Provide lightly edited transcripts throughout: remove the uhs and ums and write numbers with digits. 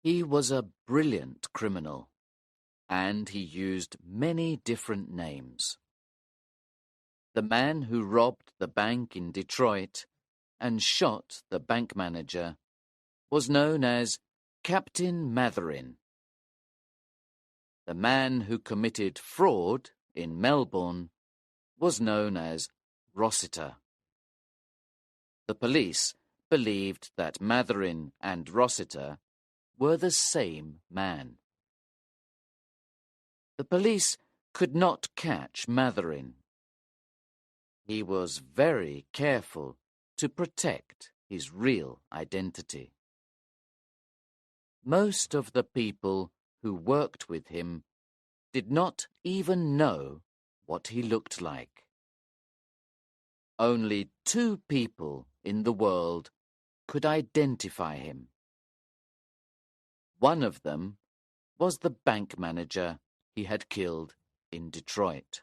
He was a brilliant criminal, and he used many different names. The man who robbed the bank in Detroit and shot the bank manager was known as Captain Matherin. The man who committed fraud in Melbourne was known as Rossiter. The police believed that Matherin and Rossiter were the same man. The police could not catch Matherin. He was very careful to protect his real identity. Most of the people who worked with him did not even know what he looked like. Only 2 people in the world could identify him. One of them was the bank manager he had killed in Detroit.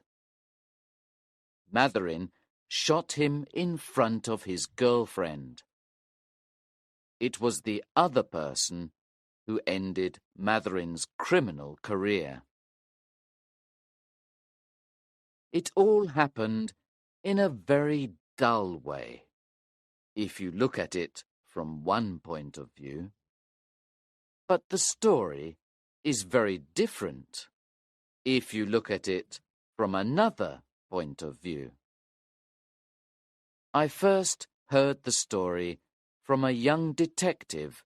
Matherin shot him in front of his girlfriend. It was the other person who ended Matherin's criminal career. It all happened in a very dull way, if you look at it from one point of view. But the story is very different if you look at it from another point of view. I first heard the story from a young detective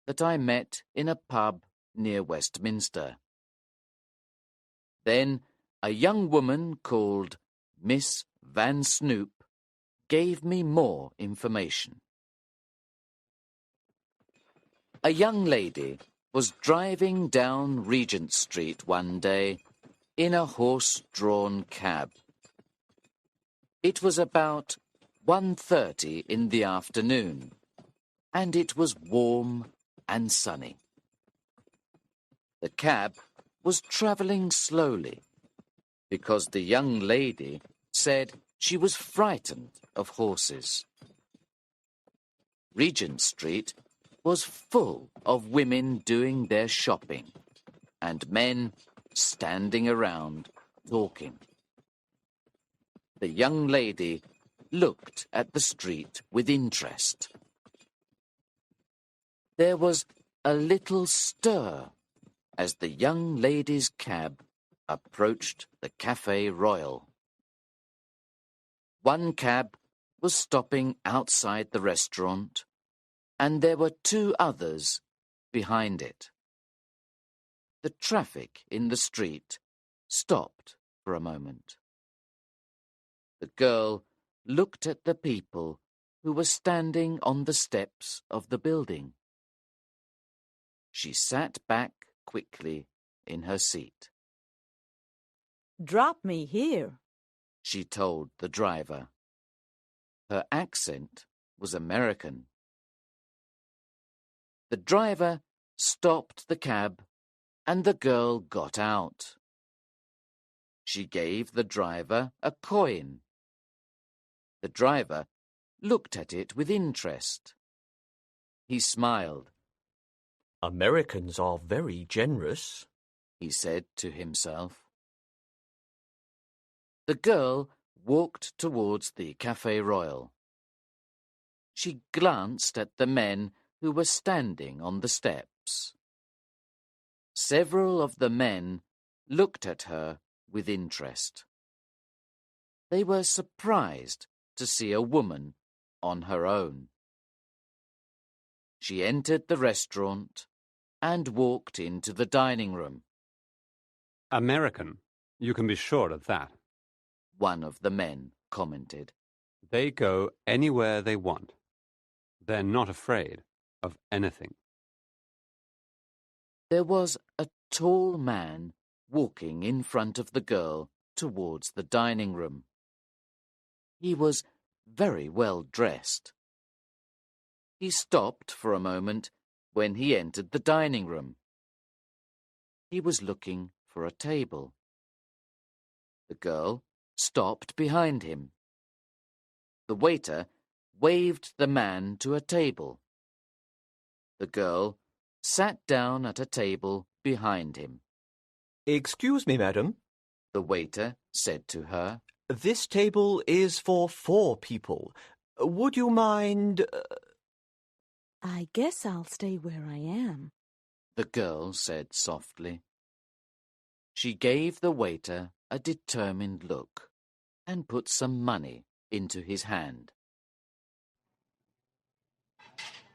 that I met in a pub near Westminster. Then a young woman called Miss Van Snoop gave me more information. A young lady was driving down Regent Street one day in a horse-drawn cab. It was about 1:30 in the afternoon, and it was warm and sunny. The cab was travelling slowly because the young lady said she was frightened of horses. Regent Street was full of women doing their shopping and men standing around talking. The young lady looked at the street with interest. There was a little stir as the young lady's cab approached the Café Royal. One cab was stopping outside the restaurant, and there were 2 others behind it. The traffic in the street stopped for a moment. The girl looked at the people who were standing on the steps of the building. She sat back quickly in her seat. "Drop me here," she told the driver. Her accent was American. The driver stopped the cab and the girl got out. She gave the driver a coin. The driver looked at it with interest. He smiled. "Americans are very generous," he said to himself. The girl walked towards the Café Royal. She glanced at the men who were standing on the steps. Several of the men looked at her with interest. They were surprised to see a woman on her own. She entered the restaurant and walked into the dining room. "American, you can be sure of that," one of the men commented. "They go anywhere they want. They're not afraid of anything." There was a tall man walking in front of the girl towards the dining room. He was very well dressed. He stopped for a moment when he entered the dining room. He was looking for a table. The girl stopped behind him. The waiter waved the man to a table. The girl sat down at a table behind him. Excuse me, madam. The waiter said to her. This table is for 4 people. Would you mind... I guess I'll stay where I am. The girl said softly. She gave the waiter a determined look and put some money into his hand.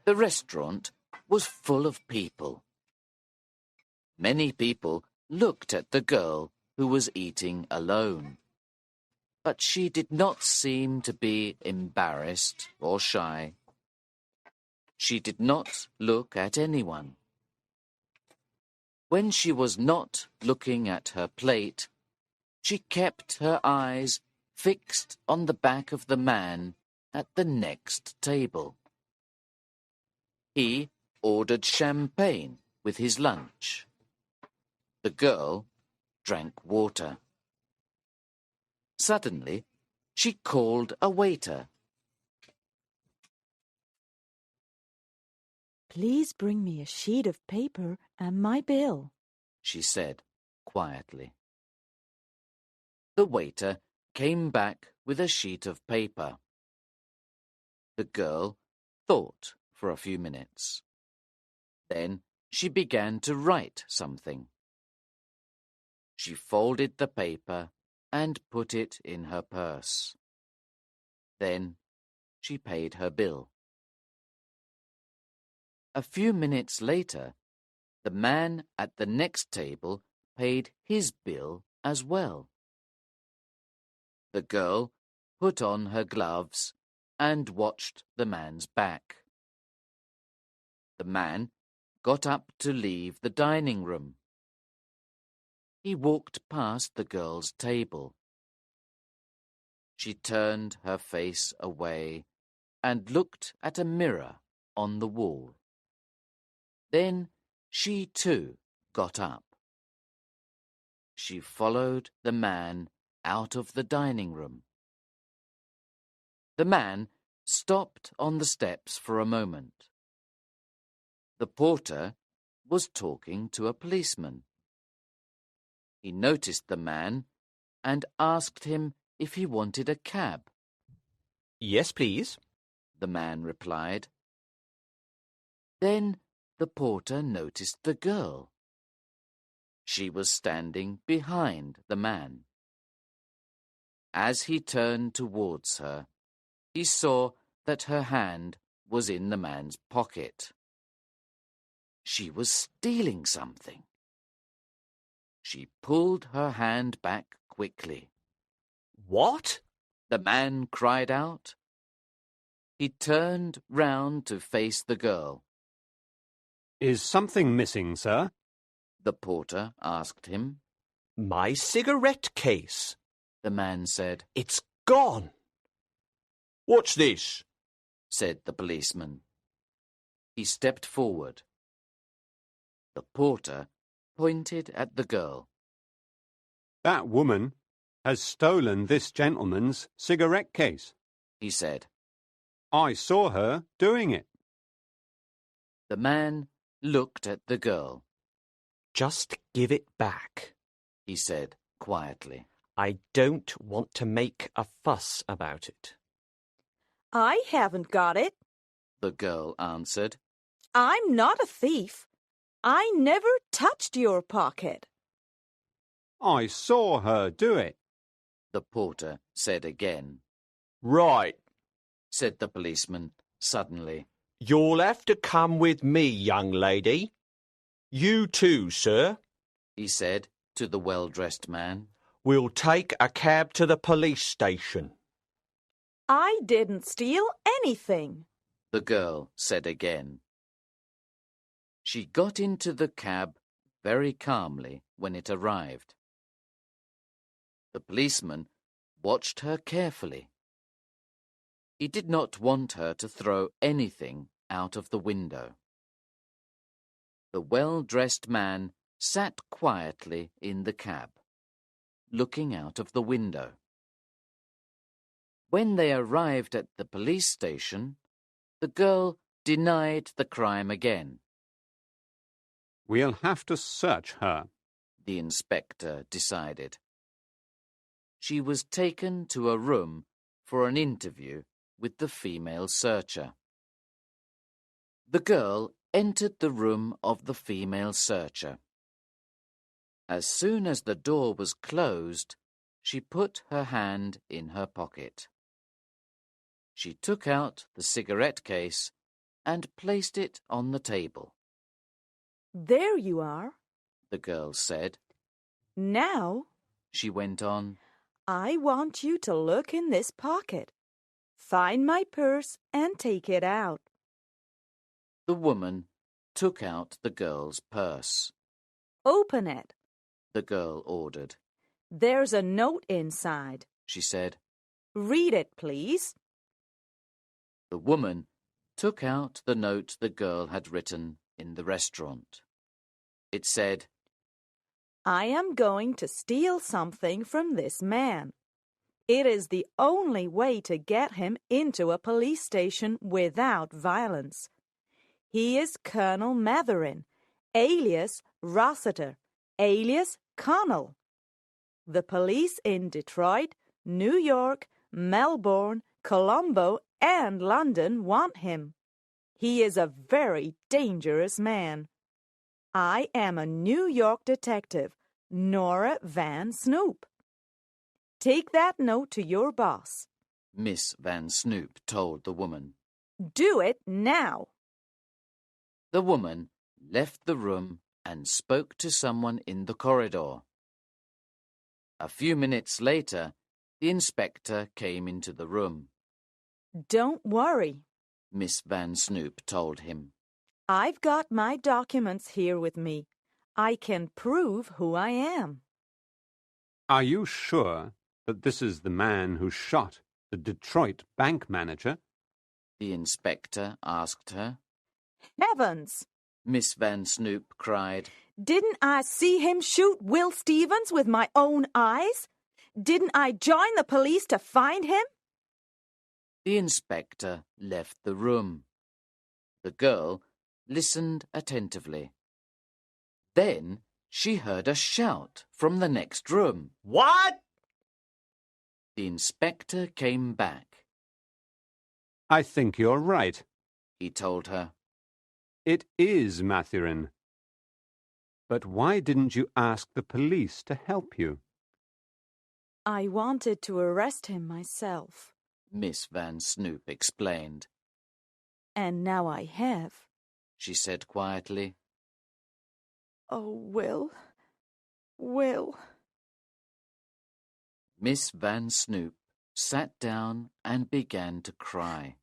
The restaurant was full of people. Many people looked at the girl who was eating alone, but she did not seem to be embarrassed or shy. She did not look at anyone. When she was not looking at her plate, she kept her eyes fixed on the back of the man at the next table. He ordered champagne with his lunch. The girl drank water. Suddenly, she called a waiter. Please bring me a sheet of paper and my bill, she said quietly. The waiter came back with a sheet of paper. The girl thought for a few minutes. Then she began to write something. She folded the paper and put it in her purse. Then she paid her bill. A few minutes later, the man at the next table paid his bill as well. The girl put on her gloves and watched the man's back. The man got up to leave the dining room. He walked past the girl's table. She turned her face away and looked at a mirror on the wall. Then she too got up. She followed the man out of the dining room. The man stopped on the steps for a moment. The porter was talking to a policeman. He noticed the man and asked him if he wanted a cab. Yes, please, the man replied. Then the porter noticed the girl. She was standing behind the man. As he turned towards her, he saw that her hand was in the man's pocket. She was stealing something. She pulled her hand back quickly. What? The man cried out. He turned round to face the girl. Is something missing, sir? The porter asked him. My cigarette case, the man said. It's gone. What's this? Said the policeman. He stepped forward. The porter pointed at the girl. That woman has stolen this gentleman's cigarette case, he said. I saw her doing it. The man looked at the girl. Just give it back, he said quietly. I don't want to make a fuss about it. I haven't got it, the girl answered. I'm not a thief. I never touched your pocket. I saw her do it, the porter said again. Right, said the policeman suddenly. You'll have to come with me, young lady. You too, sir, he said to the well-dressed man. We'll take a cab to the police station. I didn't steal anything, the girl said again. She got into the cab very calmly when it arrived. The policeman watched her carefully. He did not want her to throw anything out of the window. The well-dressed man sat quietly in the cab, looking out of the window. When they arrived at the police station, the girl denied the crime again. We'll have to search her. The inspector decided. She was taken to a room for an interview with the female searcher. The girl entered the room of the female searcher. As soon as the door was closed, she put her hand in her pocket. She took out the cigarette case and placed it on the table. There you are, The girl said. Now, She went on. I want you to look in this pocket. Find my purse and take it out. The woman took out the girl's purse. Open it. The girl ordered. There's a note inside. She said. Read it, please. The woman took out the note the girl had written in the restaurant. It said, I am going to steal something from this man. It is the only way to get him into a police station without violence. He is Colonel Matherin, alias Rossiter, alias Connell. The police in Detroit, New York, Melbourne, Colombo, and London want him. He is a very dangerous man. I am a New York detective, Nora Van Snoop. Take that note to your boss. Miss Van Snoop told the woman. Do it now. The woman left the room and spoke to someone in the corridor. A few minutes later, the inspector came into the room. Don't worry. Miss Van Snoop told him. I've got my documents here with me. I can prove who I am. Are you sure that this is the man who shot the Detroit bank manager? The inspector asked her. Heavens! Miss Van Snoop cried. Didn't I see him shoot Will Stevens with my own eyes? Didn't I join the police to find him? The inspector left the room. The girl listened attentively. Then she heard a shout from the next room. What? The inspector came back. I think you're right. He told her. It is Matherin. But why didn't you ask the police to help you? I wanted to arrest him myself. Miss Van Snoop explained. And now I have. She said quietly. Oh, Will. Will. Miss Van Snoop sat down and began to cry.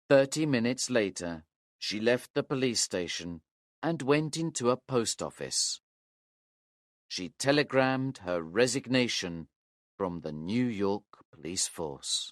"30 minutes later, she left the police station and went into a post office. She telegrammed her resignation from the New York police force.